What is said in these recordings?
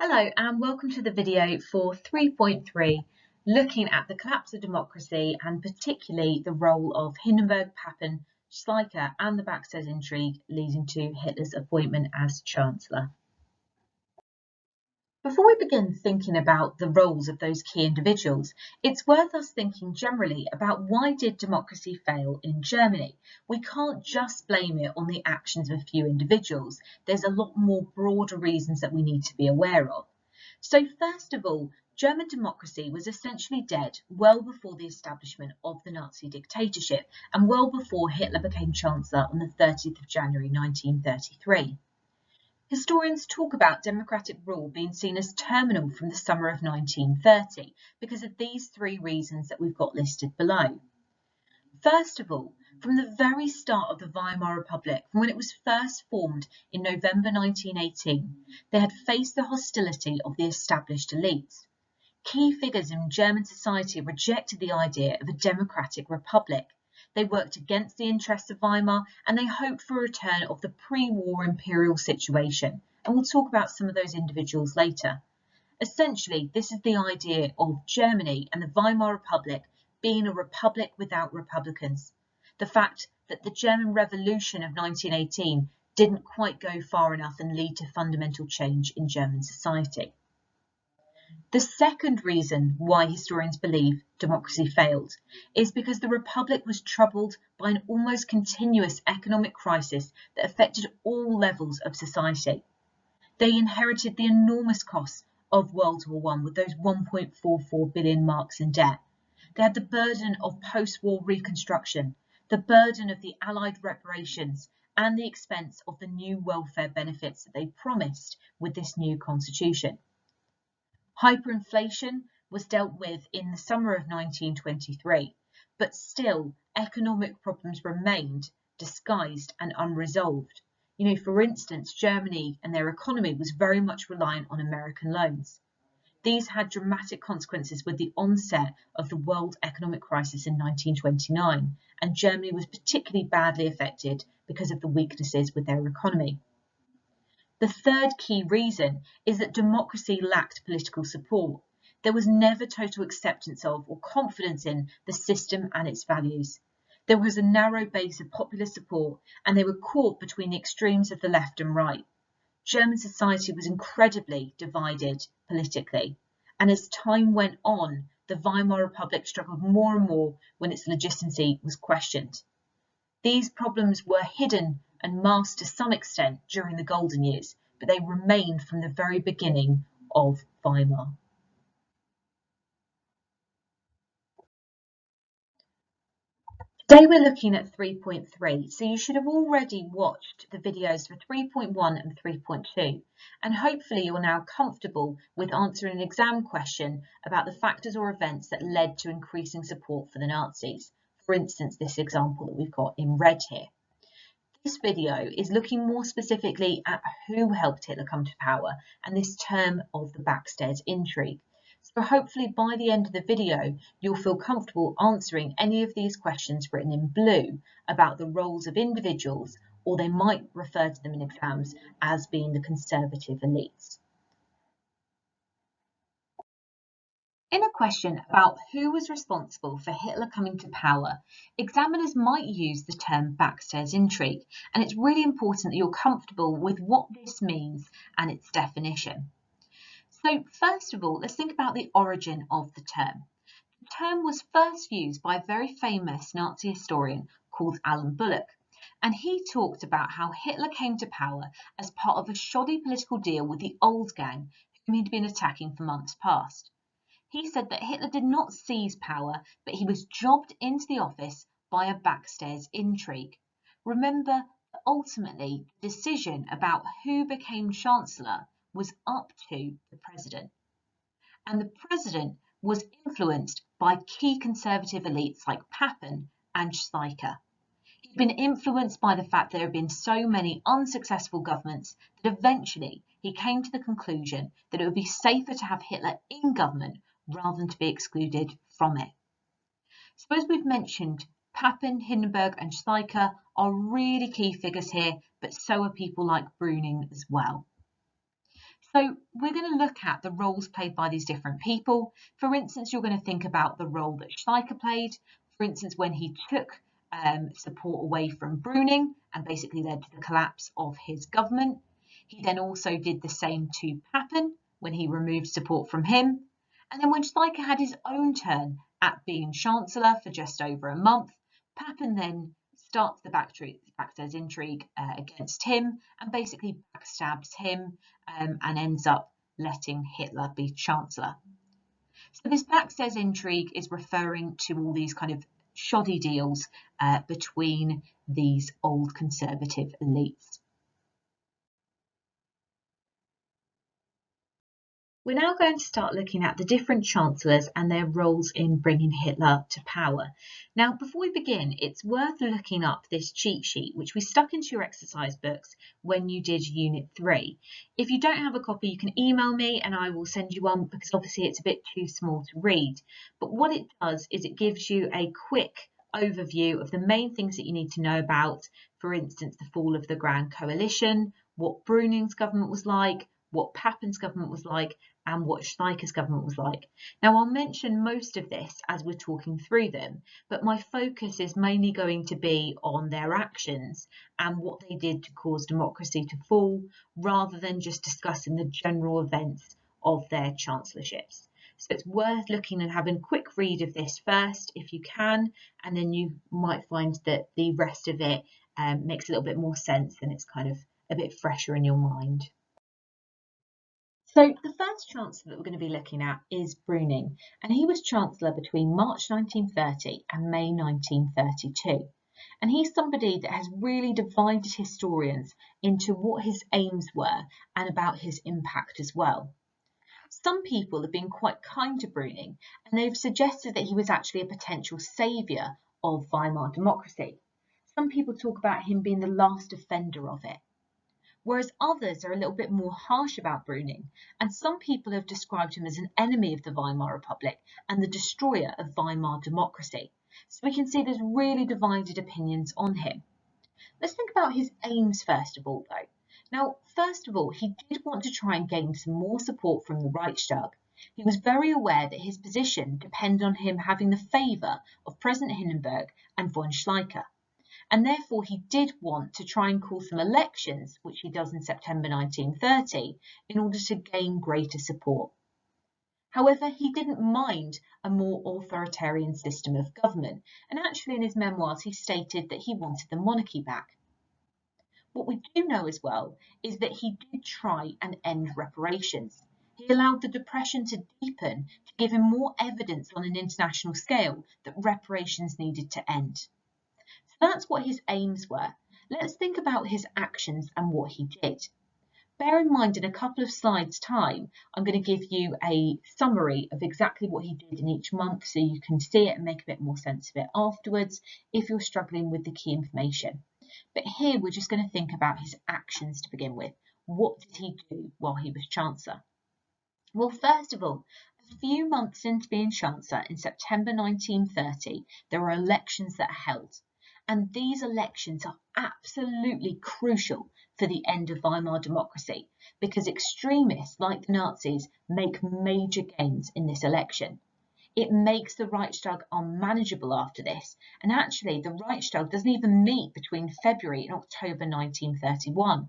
Hello and welcome to the video for 3.3, looking at the collapse of democracy and particularly the role of Hindenburg, Papen, Schleicher and the Backstairs Intrigue leading to Hitler's appointment as Chancellor. Before we begin thinking about the roles of those key individuals, it's worth us thinking generally about why did democracy fail in Germany? We can't just blame it on the actions of a few individuals. There's a lot more broader reasons that we need to be aware of. So first of all, German democracy was essentially dead well before the establishment of the Nazi dictatorship and well before Hitler became Chancellor on the 30th of January 1933. Historians talk about democratic rule being seen as terminal from the summer of 1930 because of these three reasons that we've got listed below. First of all, from the very start of the Weimar Republic, from when it was first formed in November 1918, they had faced the hostility of the established elites. Key figures in German society rejected the idea of a democratic republic. They worked against the interests of Weimar and they hoped for a return of the pre-war imperial situation. And we'll talk about some of those individuals later. Essentially, this is the idea of Germany and the Weimar Republic being a republic without republicans. The fact that the German Revolution of 1918 didn't quite go far enough and lead to fundamental change in German society. The second reason why historians believe democracy failed is because the Republic was troubled by an almost continuous economic crisis that affected all levels of society. They inherited the enormous costs of World War I with those 1.44 billion marks in debt. They had the burden of post-war reconstruction, the burden of the Allied reparations, and the expense of the new welfare benefits that they promised with this new constitution. Hyperinflation was dealt with in the summer of 1923, but still economic problems remained disguised and unresolved. For instance, Germany and their economy was very much reliant on American loans. These had dramatic consequences with the onset of the world economic crisis in 1929, and Germany was particularly badly affected because of the weaknesses with their economy. The third key reason is that democracy lacked political support. There was never total acceptance of or confidence in the system and its values. There was a narrow base of popular support and they were caught between the extremes of the left and right. German society was incredibly divided politically, and as time went on, the Weimar Republic struggled more and more when its legitimacy was questioned. These problems were hidden and masked to some extent during the golden years, but they remained from the very beginning of Weimar. Today we're looking at 3.3, so you should have already watched the videos for 3.1 and 3.2, and hopefully you're now comfortable with answering an exam question about the factors or events that led to increasing support for the Nazis. For instance, this example that we've got in red here. This video is looking more specifically at who helped Hitler come to power and this term of the Backstairs Intrigue. So hopefully by the end of the video, you'll feel comfortable answering any of these questions written in blue about the roles of individuals, or they might refer to them in exams as being the conservative elites. In a question about who was responsible for Hitler coming to power, examiners might use the term Backstairs Intrigue, and it's really important that you're comfortable with what this means and its definition. So first of all, let's think about the origin of the term. The term was first used by a very famous Nazi historian called Alan Bullock, and he talked about how Hitler came to power as part of a shoddy political deal with the old gang whom he'd been attacking for months past. He said that Hitler did not seize power, but he was jobbed into the office by a backstairs intrigue. Remember, ultimately, the decision about who became Chancellor was up to the president. And the president was influenced by key conservative elites like Papen and Schleicher. He'd been influenced by the fact there had been so many unsuccessful governments that eventually he came to the conclusion that it would be safer to have Hitler in government rather than to be excluded from it. So as we've mentioned, Papen, Hindenburg and Schleicher are really key figures here, but so are people like Brüning as well. So we're going to look at the roles played by these different people. For instance, you're going to think about the role that Schleicher played. For instance, when he took support away from Brüning and basically led to the collapse of his government. He then also did the same to Papen when he removed support from him. And then when Schleicher had his own turn at being Chancellor for just over a month, Papen then starts the Backstairs Intrigue against him and basically backstabs him and ends up letting Hitler be Chancellor. So this Backstairs Intrigue is referring to all these kind of shoddy deals between these old conservative elites. We're now going to start looking at the different chancellors and their roles in bringing Hitler to power. Now, before we begin, it's worth looking up this cheat sheet, which we stuck into your exercise books when you did Unit 3. If you don't have a copy, you can email me and I will send you one because obviously it's a bit too small to read. But what it does is it gives you a quick overview of the main things that you need to know about, for instance, the fall of the Grand Coalition, what Brüning's government was like, what Papen's government was like, and what Schleicher's government was like. Now, I'll mention most of this as we're talking through them, but my focus is mainly going to be on their actions and what they did to cause democracy to fall, rather than just discussing the general events of their chancellorships. So it's worth looking and having a quick read of this first, if you can, and then you might find that the rest of it makes a little bit more sense and it's kind of a bit fresher in your mind. So the first Chancellor that we're going to be looking at is Brüning, and he was Chancellor between March 1930 and May 1932. And he's somebody that has really divided historians into what his aims were and about his impact as well. Some people have been quite kind to Brüning, and they've suggested that he was actually a potential saviour of Weimar democracy. Some people talk about him being the last offender of it, whereas others are a little bit more harsh about Brüning, and some people have described him as an enemy of the Weimar Republic and the destroyer of Weimar democracy. So we can see there's really divided opinions on him. Let's think about his aims first of all, though. Now, first of all, he did want to try and gain some more support from the Reichstag. He was very aware that his position depended on him having the favour of President Hindenburg and von Schleicher. And therefore he did want to try and call some elections, which he does in September 1930, in order to gain greater support. However, he didn't mind a more authoritarian system of government, and actually in his memoirs he stated that he wanted the monarchy back. What we do know as well is that he did try and end reparations. He allowed the depression to deepen to give him more evidence on an international scale that reparations needed to end. That's what his aims were. Let's think about his actions and what he did. Bear in mind, in a couple of slides' time, I'm going to give you a summary of exactly what he did in each month so you can see it and make a bit more sense of it afterwards if you're struggling with the key information. But here we're just going to think about his actions to begin with. What did he do while he was Chancellor? Well, first of all, a few months into being Chancellor in September 1930, there were elections that are held. And these elections are absolutely crucial for the end of Weimar democracy because extremists like the Nazis make major gains in this election. It makes the Reichstag unmanageable after this, and actually the Reichstag doesn't even meet between February and October 1931.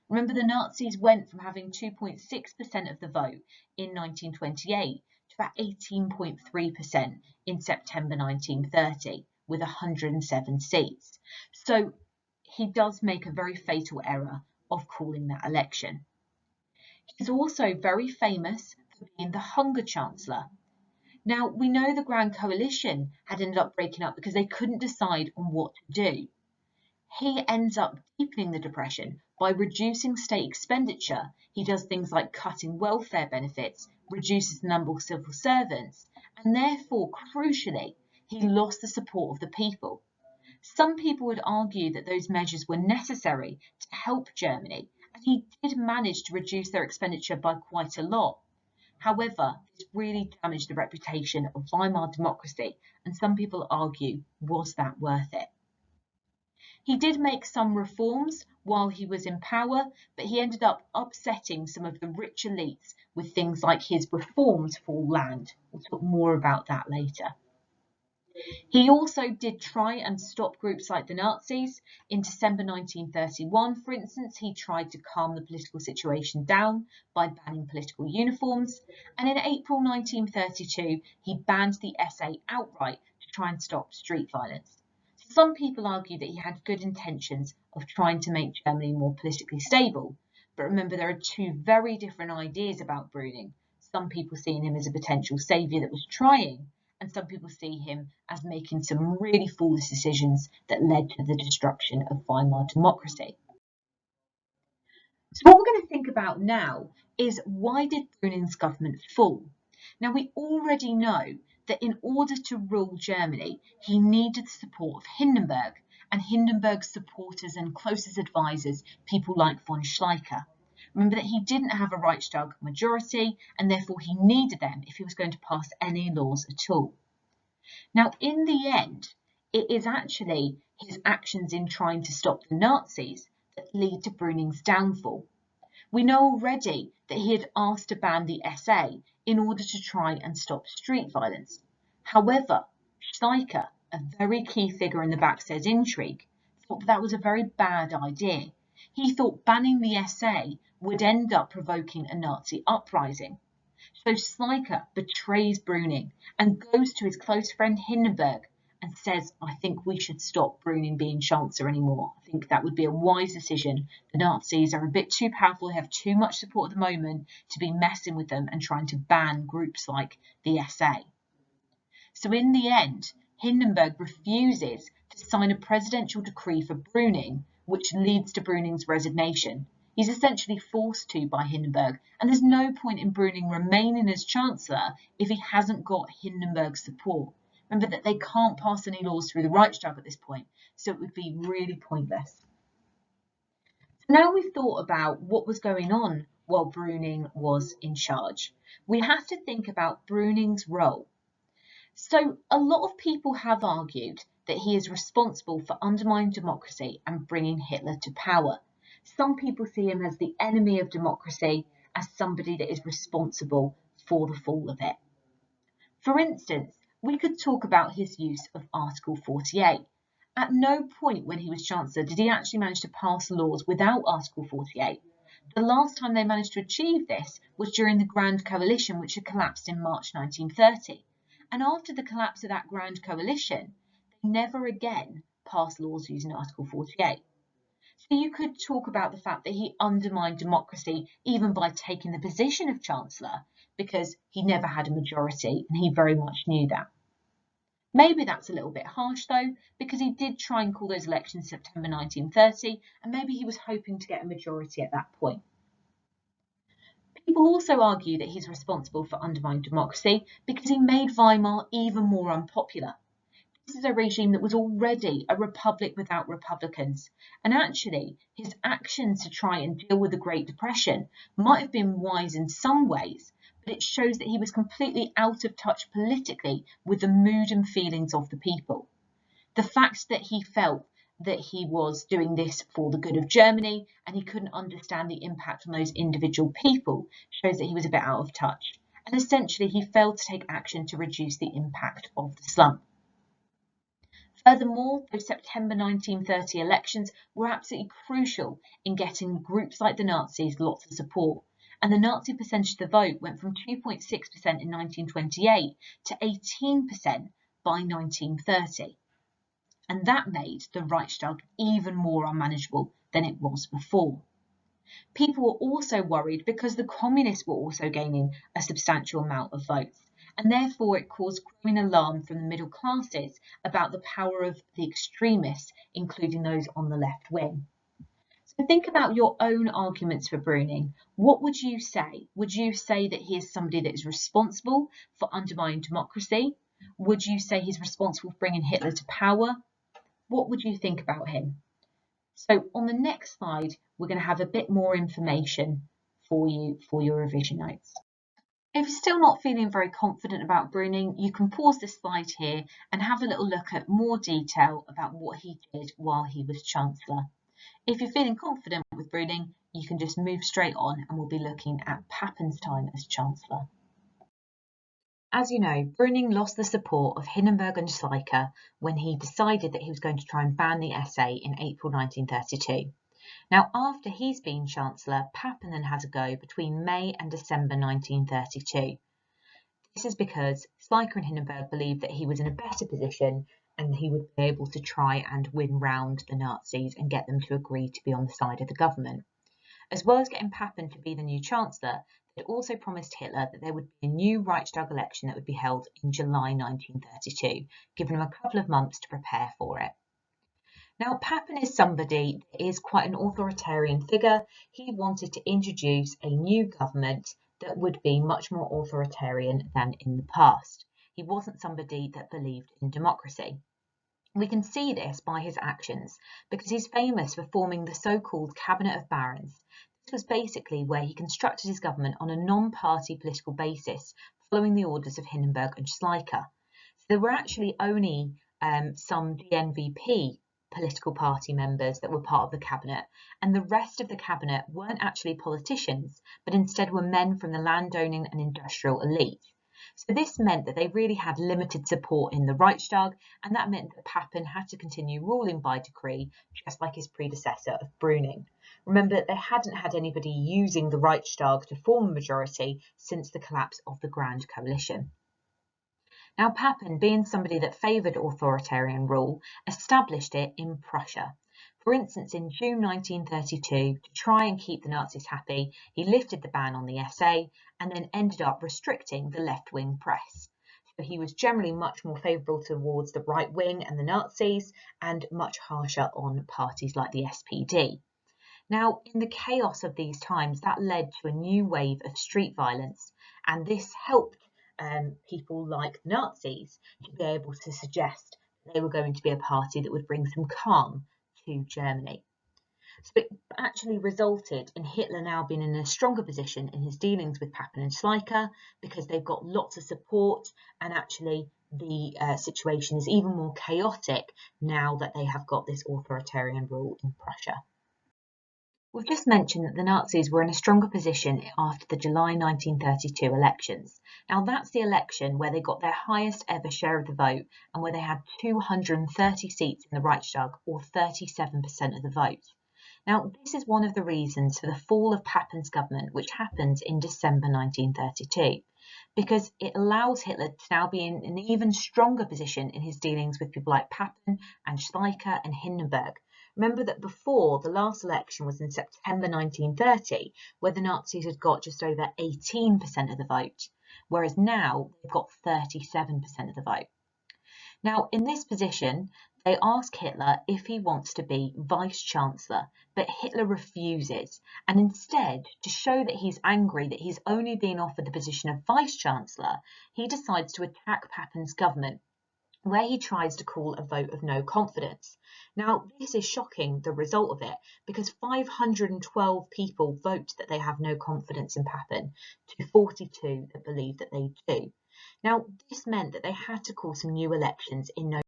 Remember, the Nazis went from having 2.6% of the vote in 1928 to about 18.3% in September 1930. With 107 seats. So he does make a very fatal error of calling that election. He's also very famous for being the hunger chancellor. Now, we know the Grand Coalition had ended up breaking up because they couldn't decide on what to do. He ends up deepening the depression by reducing state expenditure. He does things like cutting welfare benefits, reduces the number of civil servants, and therefore, crucially, he lost the support of the people. Some people would argue that those measures were necessary to help Germany, and he did manage to reduce their expenditure by quite a lot. However, this really damaged the reputation of Weimar democracy, and some people argue, was that worth it? He did make some reforms while he was in power, but he ended up upsetting some of the rich elites with things like his reforms for land. We'll talk more about that later. He also did try and stop groups like the Nazis. In December 1931, for instance, he tried to calm the political situation down by banning political uniforms. And in April 1932, he banned the SA outright to try and stop street violence. Some people argue that he had good intentions of trying to make Germany more politically stable. But remember, there are two very different ideas about Brüning. Some people seeing him as a potential saviour that was trying, and some people see him as making some really foolish decisions that led to the destruction of Weimar democracy. So what we're going to think about now is, why did Brüning's government fall? Now, we already know that in order to rule Germany, he needed the support of Hindenburg, and Hindenburg's supporters and closest advisors, people like von Schleicher. Remember that he didn't have a Reichstag majority, and therefore he needed them if he was going to pass any laws at all. Now, in the end, it is actually his actions in trying to stop the Nazis that lead to Brüning's downfall. We know already that he had asked to ban the SA in order to try and stop street violence. However, Schleicher, a very key figure in the Backstairs Intrigue, thought that was a very bad idea. He thought banning the SA would end up provoking a Nazi uprising. So Schleicher betrays Brüning and goes to his close friend Hindenburg and says, I think we should stop Brüning being Chancellor anymore. I think that would be a wise decision. The Nazis are a bit too powerful, they have too much support at the moment to be messing with them and trying to ban groups like the SA. So in the end, Hindenburg refuses to sign a presidential decree for Brüning, which leads to Brüning's resignation. He's essentially forced to by Hindenburg, and there's no point in Brüning remaining as Chancellor if he hasn't got Hindenburg's support. Remember that they can't pass any laws through the Reichstag at this point, so it would be really pointless. So now we've thought about what was going on while Brüning was in charge. We have to think about Brüning's role. So a lot of people have argued that he is responsible for undermining democracy and bringing Hitler to power. Some people see him as the enemy of democracy, as somebody that is responsible for the fall of it. For instance, we could talk about his use of Article 48. At no point when he was Chancellor did he actually manage to pass laws without Article 48. The last time they managed to achieve this was during the Grand Coalition, which had collapsed in March 1930. And after the collapse of that Grand Coalition, they never again passed laws using Article 48. So you could talk about the fact that he undermined democracy even by taking the position of Chancellor, because he never had a majority and he very much knew that. Maybe that's a little bit harsh though, because he did try and call those elections in September 1930, and maybe he was hoping to get a majority at that point. People also argue that he's responsible for undermining democracy because he made Weimar even more unpopular. This is a regime that was already a republic without republicans, and actually his actions to try and deal with the Great Depression might have been wise in some ways, but it shows that he was completely out of touch politically with the mood and feelings of the people. The fact that he felt that he was doing this for the good of Germany and he couldn't understand the impact on those individual people shows that he was a bit out of touch, and essentially he failed to take action to reduce the impact of the slump. Furthermore, those September 1930 elections were absolutely crucial in getting groups like the Nazis lots of support, and the Nazi percentage of the vote went from 2.6% in 1928 to 18% by 1930. And that made the Reichstag even more unmanageable than it was before. People were also worried because the communists were also gaining a substantial amount of votes, and therefore it caused growing alarm from the middle classes about the power of the extremists, including those on the left wing. So think about your own arguments for Brüning. What would you say? Would you say that he is somebody that is responsible for undermining democracy? Would you say he's responsible for bringing Hitler to power? What would you think about him? So on the next slide, we're going to have a bit more information for you for your revision notes. If you're still not feeling very confident about Bruning, you can pause this slide here and have a little look at more detail about what he did while he was Chancellor. If you're feeling confident with Bruning, you can just move straight on and we'll be looking at Pappen's time as Chancellor. As you know, Bruning lost the support of Hindenburg and Schleicher when he decided that he was going to try and ban the SA in April 1932. Now, after he's been Chancellor, Papen then has a go between May and December 1932. This is because Schleicher and Hindenburg believed that he was in a better position and he would be able to try and win round the Nazis and get them to agree to be on the side of the government. As well as getting Papen to be the new Chancellor, they'd also promised Hitler that there would be a new Reichstag election that would be held in July 1932, giving him a couple of months to prepare for it. Now, Papen is somebody that is quite an authoritarian figure. He wanted to introduce a new government that would be much more authoritarian than in the past. He wasn't somebody that believed in democracy. We can see this by his actions because he's famous for forming the so-called Cabinet of Barons. This was basically where he constructed his government on a non-party political basis, following the orders of Hindenburg and Schleicher. So there were actually only some DNVP political party members that were part of the cabinet, and the rest of the cabinet weren't actually politicians, but instead were men from the landowning and industrial elite. So this meant that they really had limited support in the Reichstag, and that meant that Papen had to continue ruling by decree, just like his predecessor of Bruning. Remember that they hadn't had anybody using the Reichstag to form a majority since the collapse of the Grand Coalition. Now, Papen, being somebody that favoured authoritarian rule, established it in Prussia. For instance, in June 1932, to try and keep the Nazis happy, he lifted the ban on the SA and then ended up restricting the left-wing press. So he was generally much more favourable towards the right wing and the Nazis, and much harsher on parties like the SPD. Now, in the chaos of these times, that led to a new wave of street violence, and this helped people like Nazis to be able to suggest they were going to be a party that would bring some calm to Germany. So it actually resulted in Hitler now being in a stronger position in his dealings with Papen and Schleicher because they've got lots of support, and actually the situation is even more chaotic now that they have got this authoritarian rule in Prussia. We've just mentioned that the Nazis were in a stronger position after the July 1932 elections. Now that's the election where they got their highest ever share of the vote and where they had 230 seats in the Reichstag, or 37% of the vote. Now this is one of the reasons for the fall of Papen's government, which happens in December 1932, because it allows Hitler to now be in an even stronger position in his dealings with people like Papen and Schleicher and Hindenburg. Remember that before, the last election was in September 1930, where the Nazis had got just over 18% of the vote, whereas now they've got 37% of the vote. Now, in this position, they ask Hitler if he wants to be Vice-Chancellor, but Hitler refuses, and instead, to show that he's angry that he's only being offered the position of Vice-Chancellor, he decides to attack Papen's government, where he tries to call a vote of no confidence. Now, this is shocking, the result of it, because 512 people vote that they have no confidence in Papen to 42 that believe that they do. Now, this meant that they had to call some new elections in November.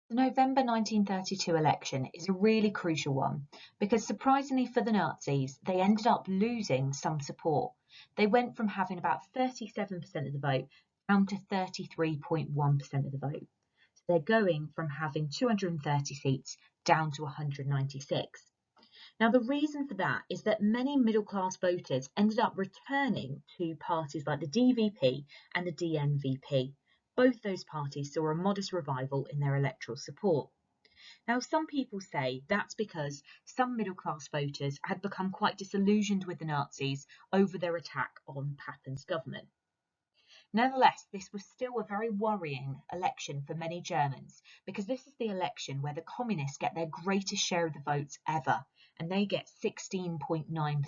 The November 1932 election is a really crucial one because, surprisingly for the Nazis, they ended up losing some support. They went from having about 37% of the vote down to 33.1% of the vote. So they're going from having 230 seats down to 196. Now, the reason for that is that many middle-class voters ended up returning to parties like the DVP and the DNVP. Both those parties saw a modest revival in their electoral support. Now, some people say that's because some middle-class voters had become quite disillusioned with the Nazis over their attack on Papen's government. Nevertheless, this was still a very worrying election for many Germans because this is the election where the communists get their greatest share of the votes ever, and they get 16.9%.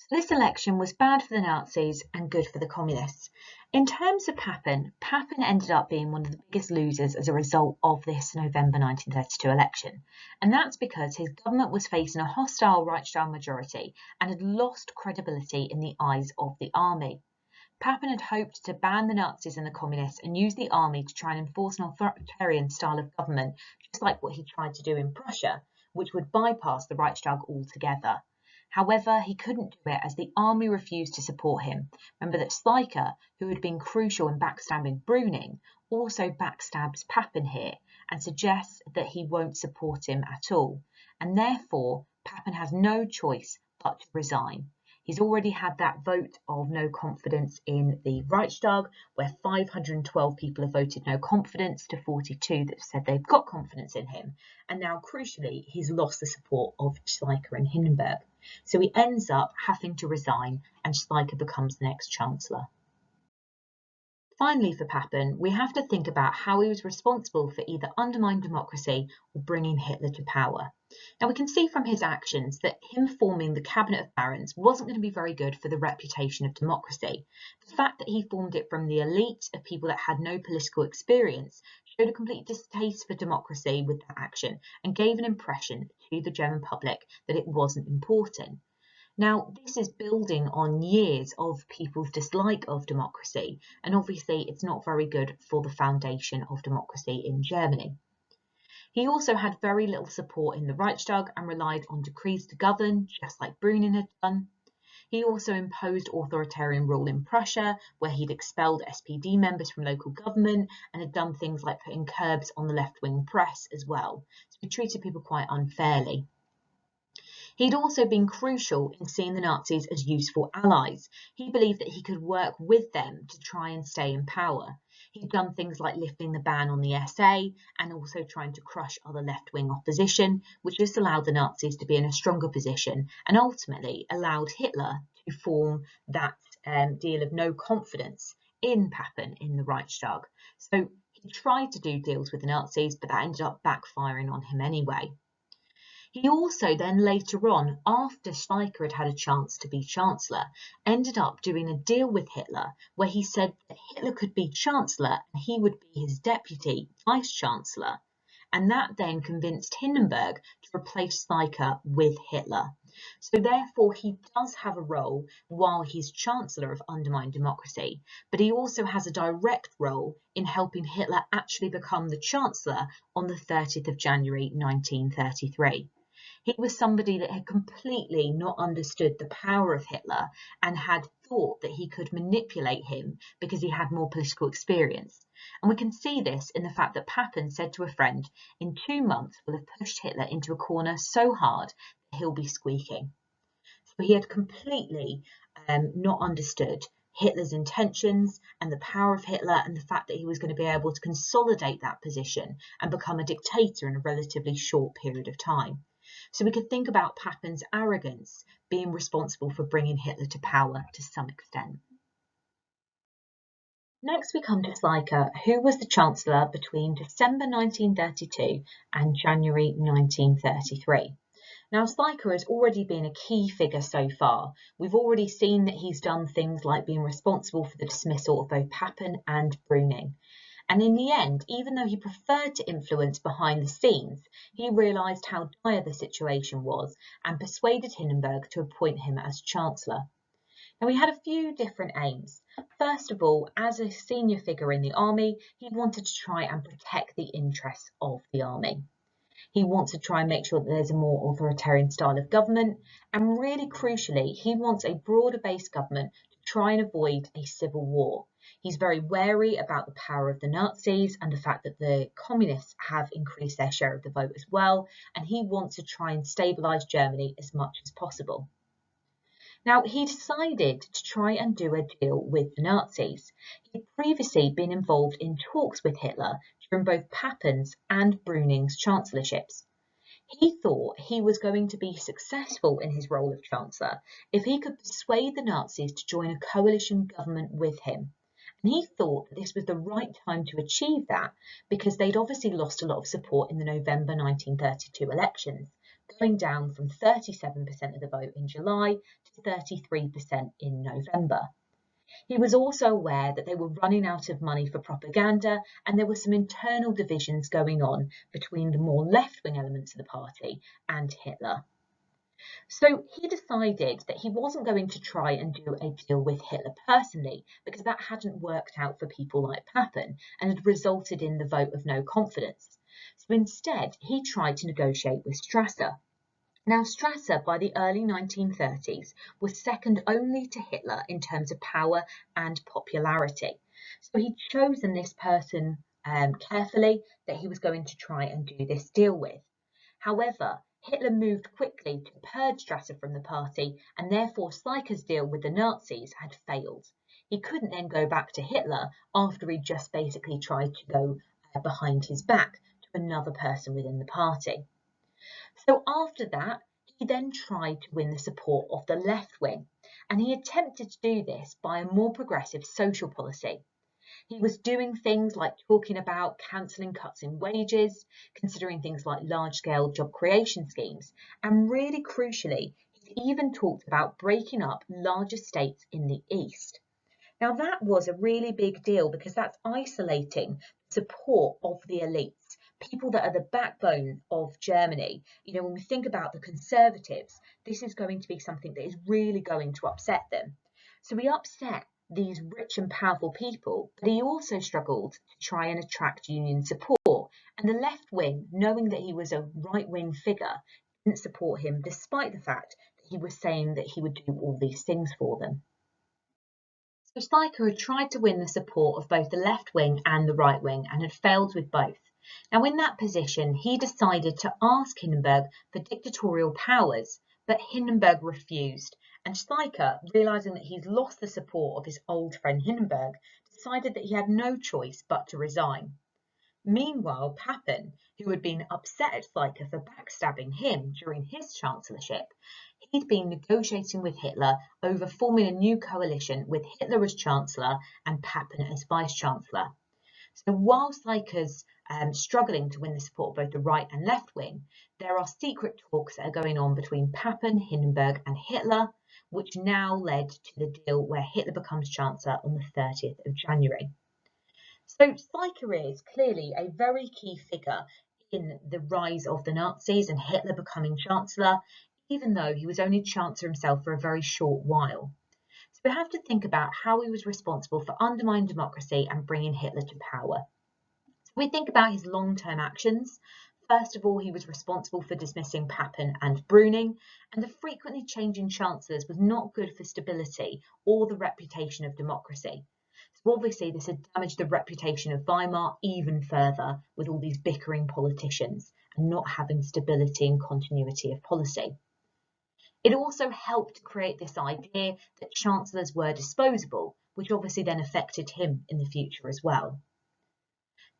So this election was bad for the Nazis and good for the communists. In terms of Papen ended up being one of the biggest losers as a result of this November 1932 election. And that's because his government was facing a hostile Reichstag majority and had lost credibility in the eyes of the army. Papen had hoped to ban the Nazis and the communists and use the army to try and enforce an authoritarian style of government, just like what he tried to do in Prussia, which would bypass the Reichstag altogether. However, he couldn't do it as the army refused to support him. Remember that Schleicher, who had been crucial in backstabbing Brüning, also backstabs Papen here and suggests that he won't support him at all. And therefore, Papen has no choice but to resign. He's already had that vote of no confidence in the Reichstag, where 512 people have voted no confidence to 42 that said they've got confidence in him. And now, crucially, he's lost the support of Schleicher and Hindenburg. So he ends up having to resign, and Schleicher becomes the next Chancellor. Finally, for Papen, we have to think about how he was responsible for either undermining democracy or bringing Hitler to power. Now, we can see from his actions that him forming the cabinet of barons wasn't going to be very good for the reputation of democracy. The fact that he formed it from the elite of people that had no political experience showed a complete distaste for democracy with that action and gave an impression to the German public that it wasn't important. Now, this is building on years of people's dislike of democracy, and obviously it's not very good for the foundation of democracy in Germany. He also had very little support in the Reichstag and relied on decrees to govern, just like Brüning had done. He also imposed authoritarian rule in Prussia, where he'd expelled SPD members from local government and had done things like putting curbs on the left-wing press as well. So he treated people quite unfairly. He'd also been crucial in seeing the Nazis as useful allies. He believed that he could work with them to try and stay in power. He'd done things like lifting the ban on the SA and also trying to crush other left-wing opposition, which just allowed the Nazis to be in a stronger position and ultimately allowed Hitler to form that deal of no confidence in Papen in the Reichstag. So he tried to do deals with the Nazis, but that ended up backfiring on him anyway. He also then later on, after Schleicher had had a chance to be Chancellor, ended up doing a deal with Hitler where he said that Hitler could be Chancellor and he would be his deputy, Vice-Chancellor. And that then convinced Hindenburg to replace Schleicher with Hitler. So therefore he does have a role while he's Chancellor of undermined democracy, but he also has a direct role in helping Hitler actually become the Chancellor on the 30th of January 1933. He was somebody that had completely not understood the power of Hitler and had thought that he could manipulate him because he had more political experience. And we can see this in the fact that Papen said to a friend, "In 2 months we'll have pushed Hitler into a corner so hard that he'll be squeaking." So he had completely not understood Hitler's intentions and the power of Hitler and the fact that he was going to be able to consolidate that position and become a dictator in a relatively short period of time. So we could think about Papen's arrogance being responsible for bringing Hitler to power to some extent. Next we come to Schleicher, who was the Chancellor between December 1932 and January 1933. Now, Schleicher has already been a key figure so far. We've already seen that he's done things like being responsible for the dismissal of both Papen and Brüning. And in the end, even though he preferred to influence behind the scenes, he realised how dire the situation was and persuaded Hindenburg to appoint him as Chancellor. Now, he had a few different aims. First of all, as a senior figure in the army, he wanted to try and protect the interests of the army. He wants to try and make sure that there's a more authoritarian style of government, and really crucially, he wants a broader based government to try and avoid a civil war. He's very wary about the power of the Nazis and the fact that the communists have increased their share of the vote as well, and he wants to try and stabilise Germany as much as possible. Now, he decided to try and do a deal with the Nazis. He'd previously been involved in talks with Hitler during both Papen's and Brüning's chancellorships. He thought he was going to be successful in his role of Chancellor if he could persuade the Nazis to join a coalition government with him. And he thought that this was the right time to achieve that because they'd obviously lost a lot of support in the November 1932 elections, going down from 37% of the vote in July to to 33% in November. He was also aware that they were running out of money for propaganda, and there were some internal divisions going on between the more left-wing elements of the party and Hitler. So he decided that he wasn't going to try and do a deal with Hitler personally, because that hadn't worked out for people like Papen and had resulted in the vote of no confidence. So instead, he tried to negotiate with Strasser. Now, Strasser, by the early 1930s, was second only to Hitler in terms of power and popularity. So he'd chosen this person carefully that he was going to try and do this deal with. However, Hitler moved quickly to purge Strasser from the party, and therefore Schleicher's deal with the Nazis had failed. He couldn't then go back to Hitler after he'd just basically tried to go behind his back to another person within the party. So after that, he then tried to win the support of the left wing, and he attempted to do this by a more progressive social policy. He was doing things like talking about cancelling cuts in wages, considering things like large-scale job creation schemes, and really crucially, he even talked about breaking up larger states in the East. Now that was a really big deal because that's isolating support of the elites, people that are the backbone of Germany. When we think about the Conservatives, this is going to be something that is really going to upset them. So he upset these rich and powerful people, but he also struggled to try and attract union support. And the left wing, knowing that he was a right-wing figure, didn't support him despite the fact that he was saying that he would do all these things for them. So Schleicher had tried to win the support of both the left wing and the right wing and had failed with both. Now in that position, he decided to ask Hindenburg for dictatorial powers, but Hindenburg refused, and Schleicher, realising that he'd lost the support of his old friend Hindenburg, decided that he had no choice but to resign. Meanwhile, Papen, who had been upset at Schleicher for backstabbing him during his chancellorship, he'd been negotiating with Hitler over forming a new coalition with Hitler as Chancellor and Papen as Vice-Chancellor. So while Schleicher's struggling to win the support of both the right and left wing, there are secret talks that are going on between Papen, Hindenburg and Hitler, which now led to the deal where Hitler becomes Chancellor on the 30th of January. So Schleicher is clearly a very key figure in the rise of the Nazis and Hitler becoming Chancellor, even though he was only Chancellor himself for a very short while. So we have to think about how he was responsible for undermining democracy and bringing Hitler to power. So we think about his long-term actions. First of all, he was responsible for dismissing Papen and Brüning, and the frequently changing chancellors was not good for stability or the reputation of democracy. So obviously this had damaged the reputation of Weimar even further with all these bickering politicians and not having stability and continuity of policy. It also helped create this idea that chancellors were disposable, which obviously then affected him in the future as well.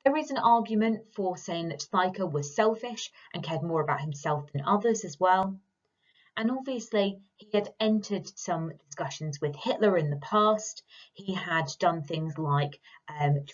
There is an argument for saying that Schleicher was selfish and cared more about himself than others as well. And obviously, he had entered some discussions with Hitler in the past. He had done things like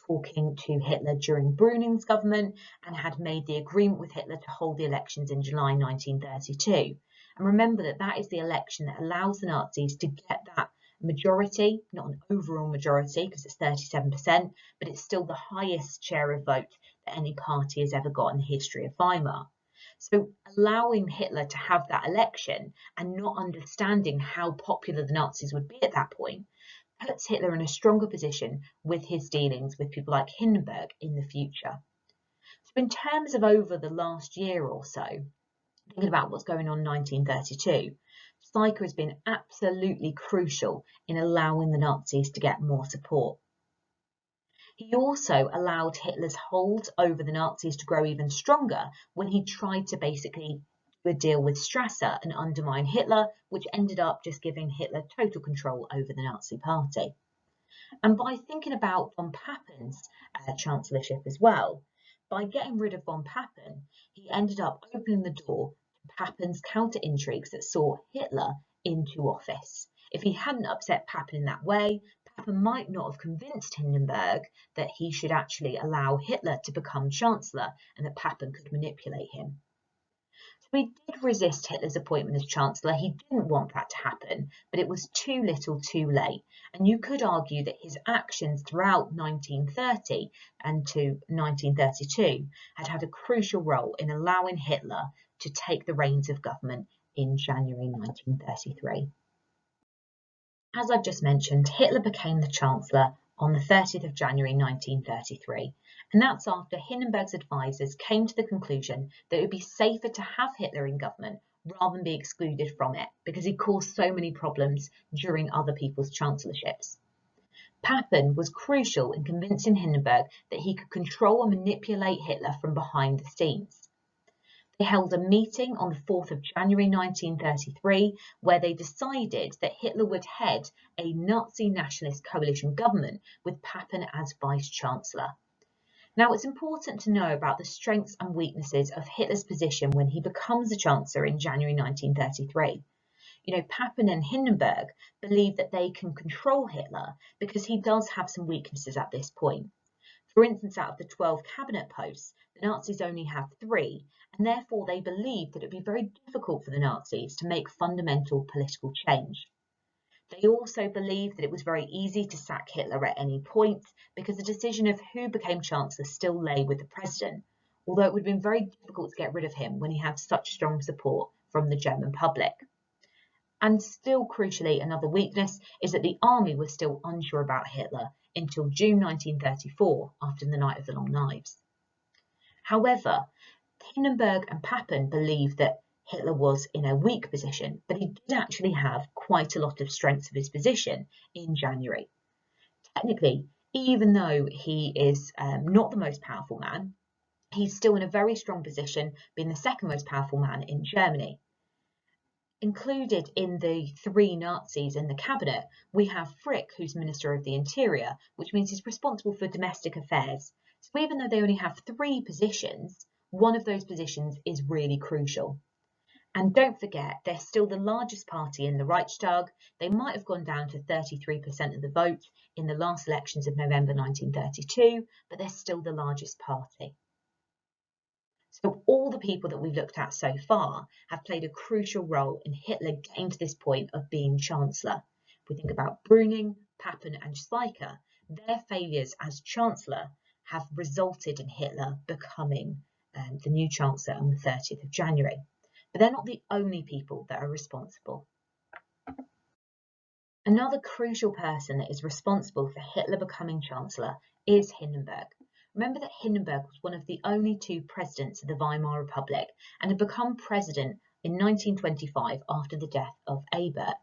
talking to Hitler during Brüning's government and had made the agreement with Hitler to hold the elections in July 1932. And remember that that is the election that allows the Nazis to get that majority, not an overall majority because it's 37%, but it's still the highest share of vote that any party has ever got in the history of Weimar. So allowing Hitler to have that election and not understanding how popular the Nazis would be at that point puts Hitler in a stronger position with his dealings with people like Hindenburg in the future. So in terms of over the last year or so, thinking about what's going on in 1932, Schleicher has been absolutely crucial in allowing the Nazis to get more support. He also allowed Hitler's hold over the Nazis to grow even stronger when he tried to basically do a deal with Strasser and undermine Hitler, which ended up just giving Hitler total control over the Nazi party. And by thinking about von Papen's chancellorship as well, by getting rid of von Papen, he ended up opening the door to Papen's counter-intrigues that saw Hitler into office. If he hadn't upset Papen in that way, Papen might not have convinced Hindenburg that he should actually allow Hitler to become Chancellor and that Papen could manipulate him. So He did resist Hitler's appointment as Chancellor. He didn't want that to happen, but it was too little too late. And you could argue that his actions throughout 1930 and to 1932 had a crucial role in allowing Hitler to take the reins of government in January 1933. As I've just mentioned, Hitler became the Chancellor on the 30th of January 1933, and that's after Hindenburg's advisors came to the conclusion that it would be safer to have Hitler in government rather than be excluded from it, because he caused so many problems during other people's chancellorships. Papen was crucial in convincing Hindenburg that he could control and manipulate Hitler from behind the scenes. They held a meeting on the 4th of January 1933 where they decided that Hitler would head a Nazi nationalist coalition government with Papen as Vice-Chancellor. Now, it's important to know about the strengths and weaknesses of Hitler's position when he becomes a Chancellor in January 1933. Papen and Hindenburg believe that they can control Hitler because he does have some weaknesses at this point. For instance, out of the 12 cabinet posts, the Nazis only have 3, and therefore they believed that it would be very difficult for the Nazis to make fundamental political change. They also believed that it was very easy to sack Hitler at any point because the decision of who became Chancellor still lay with the President, although it would have been very difficult to get rid of him when he had such strong support from the German public. And still crucially, another weakness is that the army was still unsure about Hitler until June 1934, after the Night of the Long Knives. However, Hindenburg and Papen believed that Hitler was in a weak position, but he did actually have quite a lot of strengths of his position in January. Technically, even though he is not the most powerful man, he's still in a very strong position, being the second most powerful man in Germany. Included in the 3 Nazis in the cabinet, we have Frick, who's Minister of the Interior, which means he's responsible for domestic affairs. So even though they only have 3 positions, one of those positions is really crucial. And don't forget, they're still the largest party in the Reichstag. They might have gone down to 33% of the vote in the last elections of November 1932, but they're still the largest party. So all the people that we've looked at so far have played a crucial role in Hitler getting to this point of being Chancellor. If we think about Brüning, Papen and Schleicher, their failures as Chancellor have resulted in Hitler becoming the new Chancellor on the 30th of January. But they're not the only people that are responsible. Another crucial person that is responsible for Hitler becoming Chancellor is Hindenburg. Remember that Hindenburg was one of the only 2 presidents of the Weimar Republic and had become president in 1925 after the death of Ebert.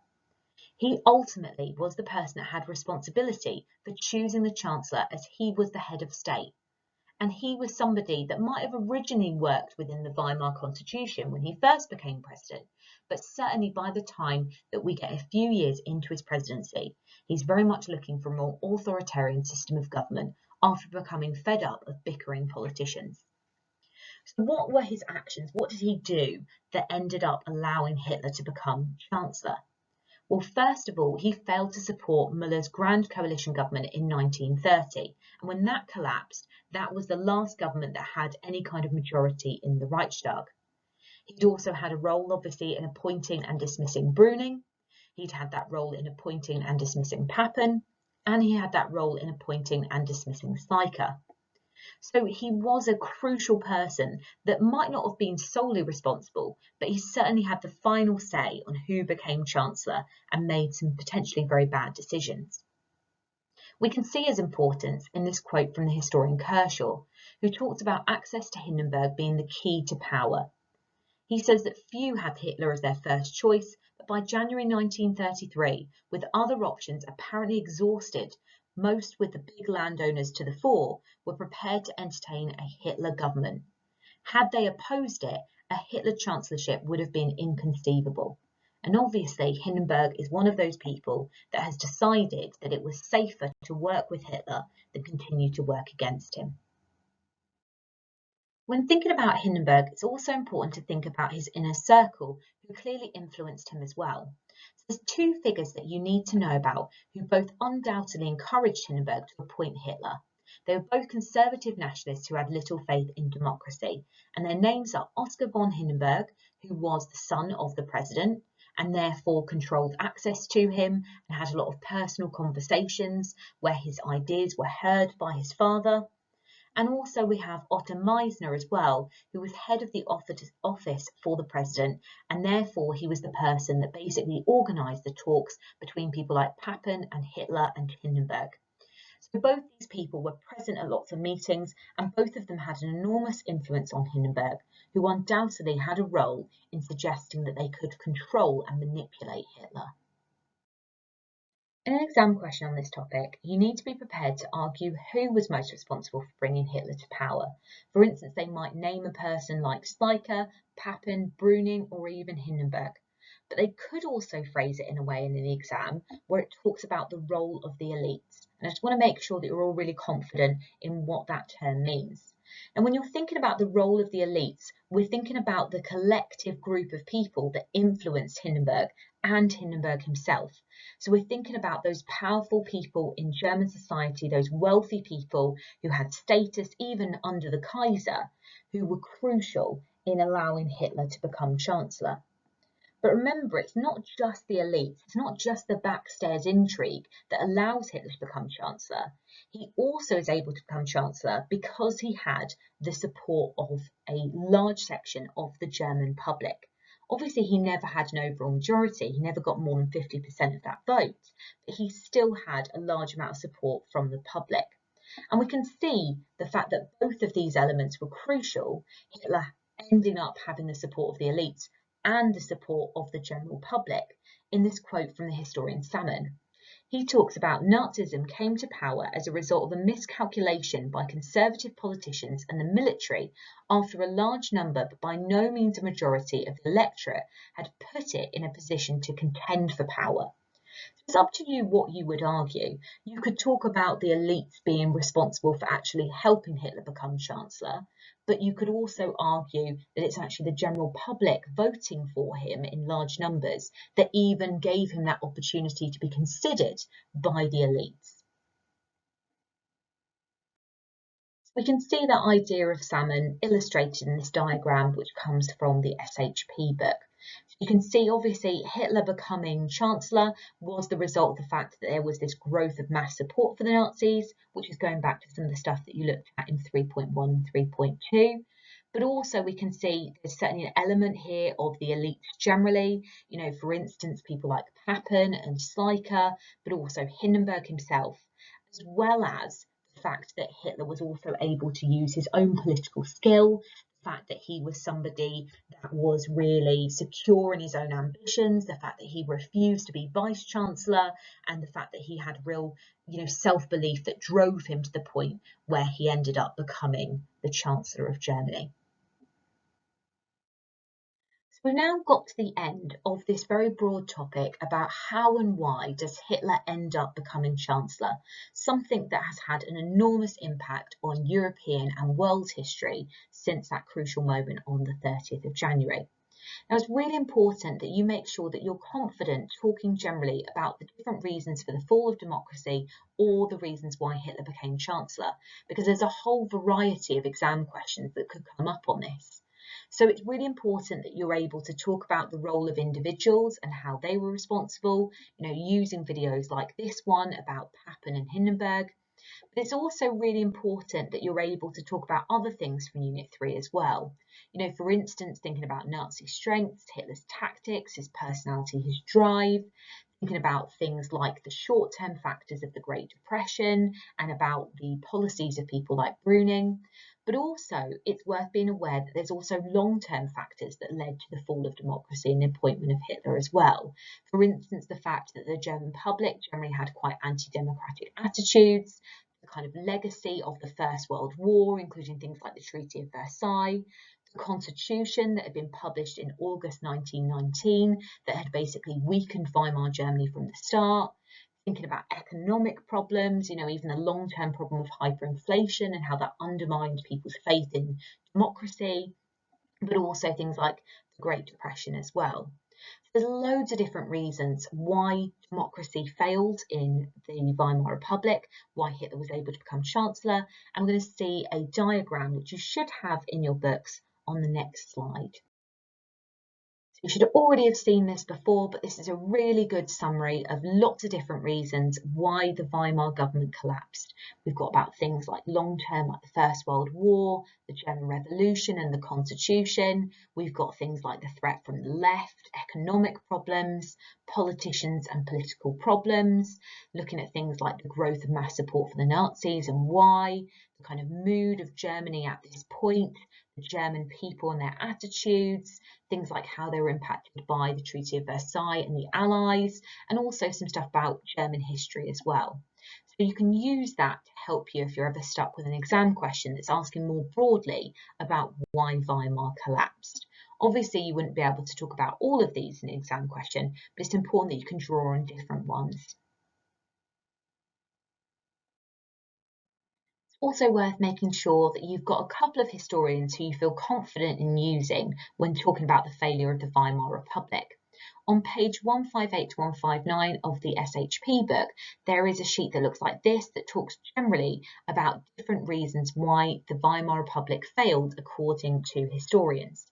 He ultimately was the person that had responsibility for choosing the Chancellor, as he was the head of state. And he was somebody that might have originally worked within the Weimar Constitution when he first became president, but certainly by the time that we get a few years into his presidency, he's very much looking for a more authoritarian system of government after becoming fed up of bickering politicians. So what were his actions? What did he do that ended up allowing Hitler to become Chancellor? Well, first of all, he failed to support Müller's Grand Coalition government in 1930. And when that collapsed, that was the last government that had any kind of majority in the Reichstag. He'd also had a role, obviously, in appointing and dismissing Brüning. He'd had that role in appointing and dismissing Papen. And he had that role in appointing and dismissing Schleicher. So he was a crucial person that might not have been solely responsible, but he certainly had the final say on who became Chancellor and made some potentially very bad decisions. We can see his importance in this quote from the historian Kershaw, who talks about access to Hindenburg being the key to power. He says that few had Hitler as their first choice, but by January 1933, with other options apparently exhausted, most with the big landowners to the fore, were prepared to entertain a Hitler government. Had they opposed it, a Hitler chancellorship would have been inconceivable. And obviously, Hindenburg is one of those people that has decided that it was safer to work with Hitler than continue to work against him. When thinking about Hindenburg, it's also important to think about his inner circle, who clearly influenced him as well. So there's 2 figures that you need to know about who both undoubtedly encouraged Hindenburg to appoint Hitler. They were both conservative nationalists who had little faith in democracy, and their names are Oskar von Hindenburg, who was the son of the president and therefore controlled access to him and had a lot of personal conversations where his ideas were heard by his father. And also we have Otto Meissner as well, who was head of the office for the president, and therefore he was the person that basically organised the talks between people like Papen and Hitler and Hindenburg. So both these people were present at lots of meetings, and both of them had an enormous influence on Hindenburg, who undoubtedly had a role in suggesting that they could control and manipulate Hitler. In an exam question on this topic, you need to be prepared to argue who was most responsible for bringing Hitler to power. For instance, they might name a person like Schleicher, Papen, Brüning, or even Hindenburg. But they could also phrase it in a way in the exam where it talks about the role of the elites. And I just want to make sure that you're all really confident in what that term means. And when you're thinking about the role of the elites, we're thinking about the collective group of people that influenced Hindenburg and Hindenburg himself. So we're thinking about those powerful people in German society, those wealthy people who had status even under the Kaiser, who were crucial in allowing Hitler to become Chancellor. But remember, it's not just the elites, it's not just the Backstairs Intrigue that allows Hitler to become Chancellor. He also is able to become Chancellor because he had the support of a large section of the German public. Obviously, he never had an overall majority, he never got more than 50% of that vote, but he still had a large amount of support from the public. And we can see the fact that both of these elements were crucial, Hitler ending up having the support of the elites and the support of the general public, in this quote from the historian Salmon. He talks about Nazism came to power as a result of a miscalculation by conservative politicians and the military after a large number, but by no means a majority, of the electorate had put it in a position to contend for power. It's up to you what you would argue. You could talk about the elites being responsible for actually helping Hitler become Chancellor, but you could also argue that it's actually the general public voting for him in large numbers that even gave him that opportunity to be considered by the elites. We can see that idea of Salmon illustrated in this diagram, which comes from the SHP book. You can see, obviously, Hitler becoming Chancellor was the result of the fact that there was this growth of mass support for the Nazis, which is going back to some of the stuff that you looked at in 3.1 and 3.2. But also we can see there's certainly an element here of the elites generally, for instance, people like Papen and Schleicher, but also Hindenburg himself, as well as the fact that Hitler was also able to use his own political skill, the fact that he was somebody that was really secure in his own ambitions, the fact that he refused to be vice-chancellor, and the fact that he had real, self-belief that drove him to the point where he ended up becoming the Chancellor of Germany. So we've now got to the end of this very broad topic about how and why does Hitler end up becoming Chancellor, something that has had an enormous impact on European and world history since that crucial moment on the 30th of January. Now, it's really important that you make sure that you're confident talking generally about the different reasons for the fall of democracy or the reasons why Hitler became Chancellor, because there's a whole variety of exam questions that could come up on this. So it's really important that you're able to talk about the role of individuals and how they were responsible, using videos like this one about Papen and Hindenburg. But it's also really important that you're able to talk about other things from Unit 3 as well. For instance, thinking about Nazi strengths, Hitler's tactics, his personality, his drive, thinking about things like the short-term factors of the Great Depression and about the policies of people like Brüning. But also, it's worth being aware that there's also long-term factors that led to the fall of democracy and the appointment of Hitler as well. For instance, the fact that the German public generally had quite anti-democratic attitudes, the kind of legacy of the First World War, including things like the Treaty of Versailles, the constitution that had been published in August 1919 that had basically weakened Weimar Germany from the start, thinking about economic problems, even the long-term problem of hyperinflation and how that undermined people's faith in democracy, but also things like the Great Depression as well. There's loads of different reasons why democracy failed in the Weimar Republic, why Hitler was able to become Chancellor, and we're going to see a diagram which you should have in your books on the next slide. You should already have seen this before, but this is a really good summary of lots of different reasons why the Weimar government collapsed. We've got about things like long-term, like the First World War, the German Revolution and the Constitution. We've got things like the threat from the left, economic problems, politicians and political problems, looking at things like the growth of mass support for the Nazis and why, the kind of mood of Germany at this point, the German people and their attitudes, things like how they were impacted by the Treaty of Versailles and the Allies, and also some stuff about German history as well. So you can use that to help you if you're ever stuck with an exam question that's asking more broadly about why Weimar collapsed. Obviously, you wouldn't be able to talk about all of these in an exam question, but it's important that you can draw on different ones. Also worth making sure that you've got a couple of historians who you feel confident in using when talking about the failure of the Weimar Republic. On page 158 to 159 of the SHP book, there is a sheet that looks like this that talks generally about different reasons why the Weimar Republic failed according to historians.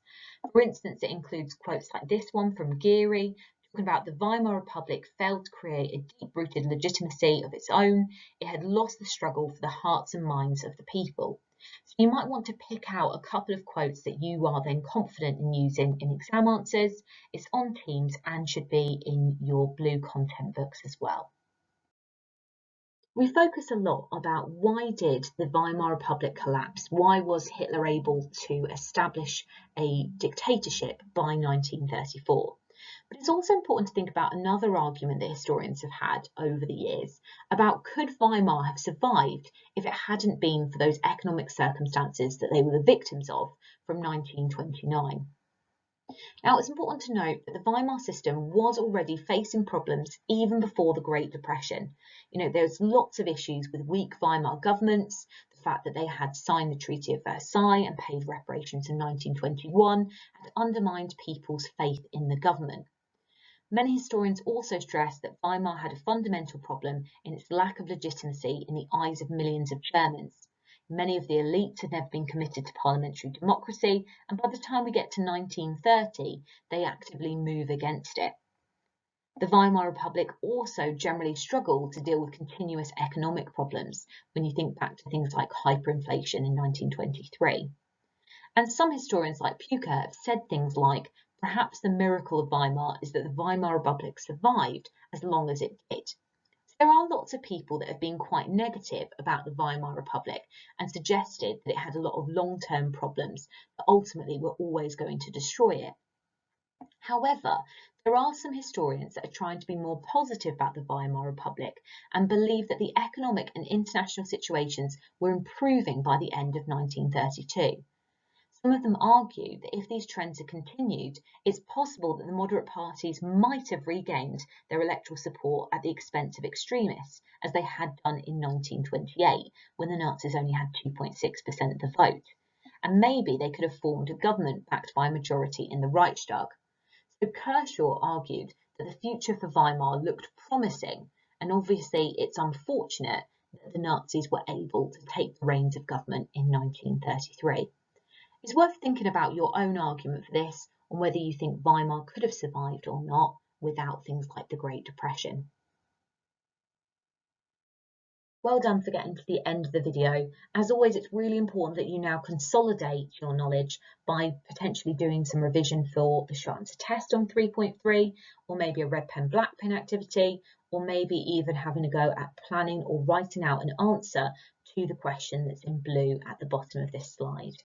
For instance, it includes quotes like this one from Geary, talking about the Weimar Republic failed to create a deep-rooted legitimacy of its own. It had lost the struggle for the hearts and minds of the people. So you might want to pick out a couple of quotes that you are then confident in using in exam answers. It's on Teams and should be in your blue content books as well. We focus a lot about why did the Weimar Republic collapse? Why was Hitler able to establish a dictatorship by 1934? But it's also important to think about another argument that historians have had over the years about could Weimar have survived if it hadn't been for those economic circumstances that they were the victims of from 1929. Now, it's important to note that the Weimar system was already facing problems even before the Great Depression. There's lots of issues with weak Weimar governments, the fact that they had signed the Treaty of Versailles and paid reparations in 1921 had undermined people's faith in the government. Many historians also stress that Weimar had a fundamental problem in its lack of legitimacy in the eyes of millions of Germans. Many of the elites had never been committed to parliamentary democracy, and by the time we get to 1930, they actively move against it. The Weimar Republic also generally struggled to deal with continuous economic problems when you think back to things like hyperinflation in 1923. And some historians like Puker have said things like, perhaps the miracle of Weimar is that the Weimar Republic survived as long as it did. There are lots of people that have been quite negative about the Weimar Republic and suggested that it had a lot of long-term problems that ultimately were always going to destroy it. However, there are some historians that are trying to be more positive about the Weimar Republic and believe that the economic and international situations were improving by the end of 1932. Some of them argue that if these trends had continued, it's possible that the moderate parties might have regained their electoral support at the expense of extremists, as they had done in 1928, when the Nazis only had 2.6% of the vote. And maybe they could have formed a government backed by a majority in the Reichstag. So Kershaw argued that the future for Weimar looked promising, and obviously it's unfortunate that the Nazis were able to take the reins of government in 1933. It's worth thinking about your own argument for this on whether you think Weimar could have survived or not without things like the Great Depression. Well done for getting to the end of the video. As always, it's really important that you now consolidate your knowledge by potentially doing some revision for the short answer test on 3.3, or maybe a red pen, black pen activity, or maybe even having a go at planning or writing out an answer to the question that's in blue at the bottom of this slide.